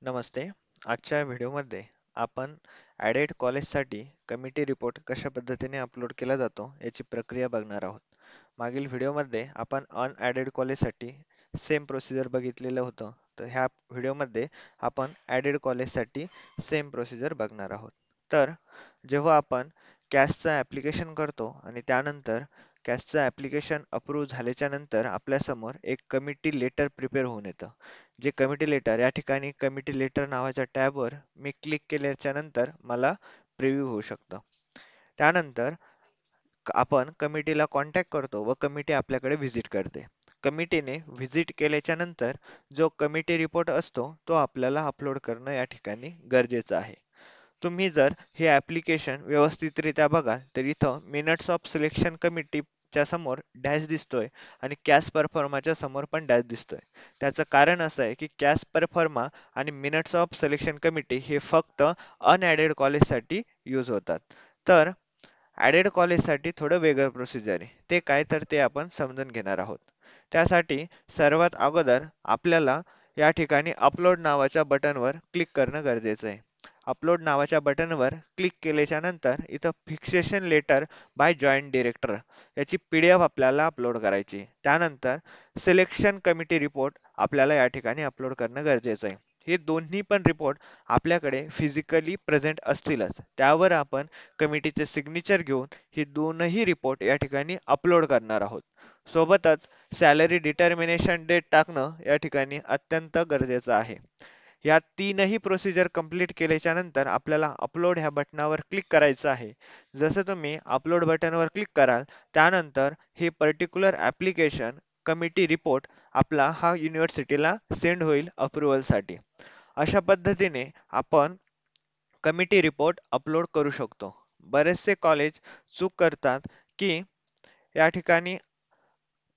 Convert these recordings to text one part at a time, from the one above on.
नमस्ते. आजच्या व्हिडिओमध्ये आपण ॲडेड कॉलेजसाठी कमिटी रिपोर्ट कशा पद्धतीने अपलोड केला जातो याची प्रक्रिया बघणार आहोत. मागील व्हिडिओमध्ये आपण अनॲडेड कॉलेजसाठी सेम प्रोसिजर बघितलेलं होतं. तर ह्या व्हिडिओमध्ये आपण ॲडेड कॉलेजसाठी सेम प्रोसिजर बघणार आहोत. तर जेव्हा आपण कॅस्टचं ॲप्लिकेशन करतो आणि त्यानंतर कॅस्टचं ॲप्लिकेशन अप्रूव्ह झाल्याच्या नंतर आपल्यासमोर एक कमिटी लेटर प्रिपेअर होऊन येतं. जे कमिटी लेटर या ठिकाणी कमिटी लेटर नावाच्या टॅबवर मी क्लिक केल्याच्या नंतर मला प्रिव्ह्यू होऊ शकतं. त्यानंतर आपण कमिटीला कॉन्टॅक्ट करतो व कमिटी आपल्याकडे व्हिजिट करते. कमिटीने व्हिजिट केल्याच्या नंतर जो कमिटी रिपोर्ट असतो तो आपल्याला अपलोड करणं या ठिकाणी गरजेचं आहे. तुम्ही जर हे ॲप्लिकेशन व्यवस्थितरित्या बघाल तर इथं मिनिट्स ऑफ सिलेक्शन कमिटीच्या समोर डॅश दिसतोय आणि कॅश परफॉर्माच्या समोर पण डॅश दिसतोय. त्याचं कारण असं आहे की कॅश परफॉर्मा आणि मिनिट्स ऑफ सिलेक्शन कमिटी हे फक्त अनॲडेड कॉलेजसाठी यूज होतात. तर ॲडेड कॉलेजसाठी थोडं वेगळं प्रोसिजर आहे. ते काय तर ते आपण समजून घेणार आहोत. त्यासाठी सर्वात अगोदर आपल्याला या ठिकाणी अपलोड नावाच्या बटनवर क्लिक करणं गरजेचं आहे. अपलोड नावाच्या बटनवर क्लिक केल्याच्या नंतर इथं fixation letter by joint director याची PDF आपल्याला अपलोड करायची. त्यानंतर सिलेक्शन कमिटी रिपोर्ट आपल्याला या ठिकाणी अपलोड करणं गरजेचं आहे. हे दोन्ही पण रिपोर्ट आपल्याकडे फिजिकली प्रेझेंट असतीलच. त्यावर आपण कमिटीचे सिग्नेचर घेऊन हे दोनही रिपोर्ट या ठिकाणी अपलोड करणार आहोत. सोबतच सॅलरी डिटर्मिनेशन डेट टाकणं या ठिकाणी अत्यंत गरजेचं आहे. या तीनही प्रोसिजर कंप्लीट केल्याच्या नंतर आपल्याला अपलोड ह्या बटनावर क्लिक करायचं आहे. जसं तुम्ही अपलोड बटनवर क्लिक कराल त्यानंतर हे पर्टिक्युलर ॲप्लिकेशन कमिटी रिपोर्ट आपला हा युनिव्हर्सिटीला सेंड होईल अप्रूव्हलसाठी. अशा पद्धतीने आपण कमिटी रिपोर्ट अपलोड करू शकतो. बरेचसे कॉलेज चूक करतात की या ठिकाणी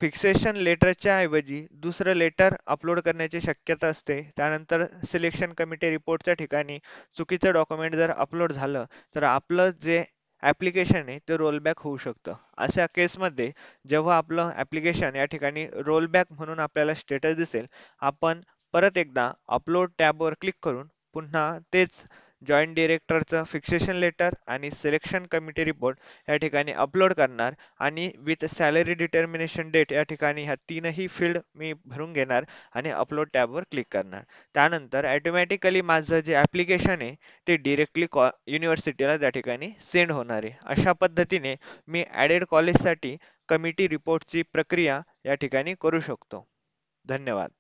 फिक्सेशन लेटरच्या ऐवजी दुसरं लेटर अपलोड करण्याची शक्यता असते. त्यानंतर सिलेक्शन कमिटी रिपोर्टच्या ठिकाणी चुकीचं डॉक्युमेंट जर अपलोड झालं तर आपलं जे ॲप्लिकेशन आहे ते रोलबॅक होऊ शकतं. अशा केसमध्ये जेव्हा आपलं ॲप्लिकेशन या ठिकाणी रोलबॅक म्हणून आपल्याला स्टेटस दिसेल, आपण परत एकदा अपलोड टॅबवर क्लिक करून पुन्हा तेच जॉईंट डिरेक्टरचं फिक्सेशन लेटर आणि सिलेक्शन कमिटी रिपोर्ट या ठिकाणी अपलोड करणार आणि विथ सॅलरी डिटर्मिनेशन डेट या ठिकाणी ह्या तीनही फील्ड मी भरून घेणार आणि अपलोड टॅबवर क्लिक करणार. त्यानंतर ऑटोमॅटिकली माझं जे ॲप्लिकेशन आहे ते डिरेक्टली युनिव्हर्सिटीला त्या ठिकाणी सेंड होणार आहे. अशा पद्धतीने मी ॲडेड कॉलेजसाठी कमिटी रिपोर्टची प्रक्रिया या ठिकाणी करू शकतो. धन्यवाद.